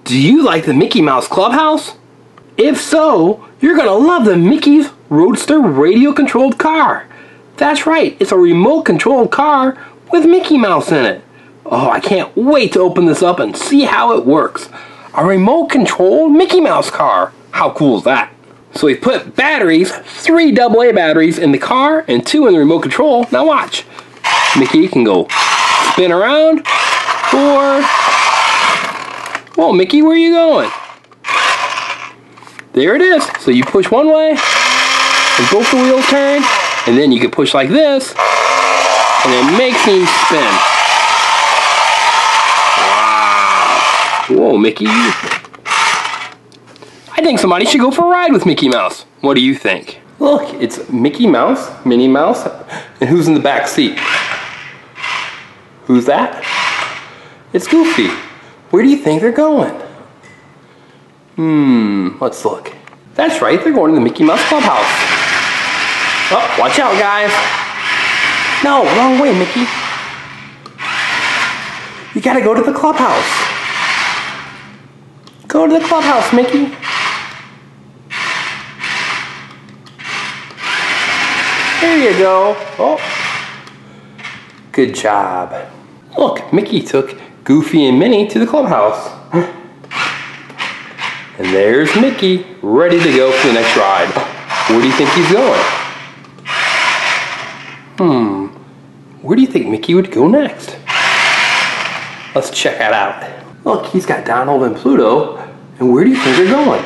Do you like the Mickey Mouse Clubhouse? If so, you're gonna love the Mickey's Roadster radio-controlled car. That's right, it's a remote-controlled car with Mickey Mouse in it. Oh, I can't wait to open this up and see how it works. A remote-controlled Mickey Mouse car. How cool is that? So we put batteries, 3 AA batteries in the car and 2 in the remote control. Now watch. Mickey can go spin around, or... Whoa, Mickey, where are you going? There it is. So you push one way, and both the wheels turn, and then you can push like this, and it makes him spin. Wow. Whoa, Mickey. I think somebody should go for a ride with Mickey Mouse. What do you think? Look, it's Mickey Mouse, Minnie Mouse, and who's in the back seat? Who's that? It's Goofy. Where do you think they're going? Let's look. That's right, they're going to the Mickey Mouse Clubhouse. Oh, watch out, guys. No, wrong way, Mickey. You gotta go to the clubhouse. Go to the clubhouse, Mickey. There you go. Oh, good job. Look, Mickey took Goofy and Minnie to the clubhouse. And there's Mickey, ready to go for the next ride. Where do you think he's going? Where do you think Mickey would go next? Let's check that out. Look, he's got Donald and Pluto. And where do you think they're going?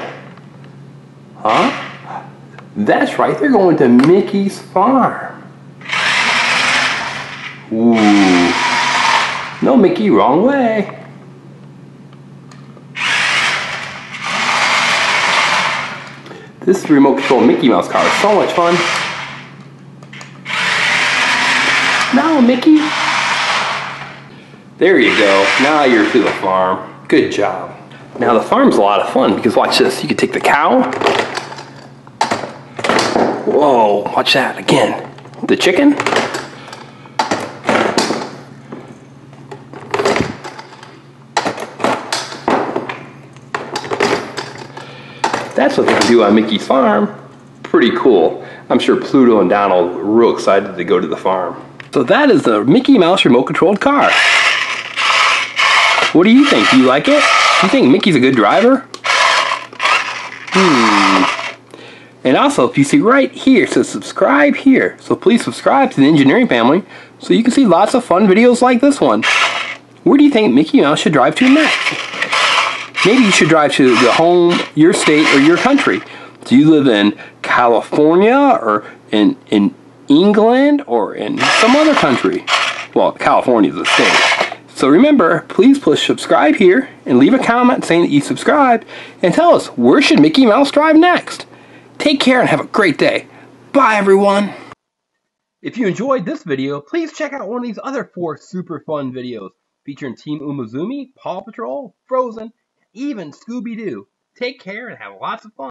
Huh? That's right, they're going to Mickey's farm. Ooh. No, Mickey, wrong way. This remote control Mickey Mouse car is so much fun. No, Mickey. There you go. Now you're to the farm. Good job. Now the farm's a lot of fun because watch this. You can take the cow. Whoa, watch that again. The chicken. That's what they can do on Mickey's farm. Pretty cool. I'm sure Pluto and Donald were real excited to go to the farm. So that is the Mickey Mouse remote controlled car. What do you think? Do you like it? Do you think Mickey's a good driver? And also, if you see right here, it says subscribe here. So please subscribe to the Engineering Family so you can see lots of fun videos like this one. Where do you think Mickey Mouse should drive to next? Maybe you should drive to the home, your state, or your country. Do you live in California, or in England, or in some other country? Well, California is a state. So remember, please push subscribe here and leave a comment saying that you subscribed and tell us, where should Mickey Mouse drive next? Take care and have a great day. Bye, everyone. If you enjoyed this video, please check out one of these other 4 super fun videos featuring Team Umizoomi, Paw Patrol, Frozen, even Scooby-Doo. Take care and have lots of fun.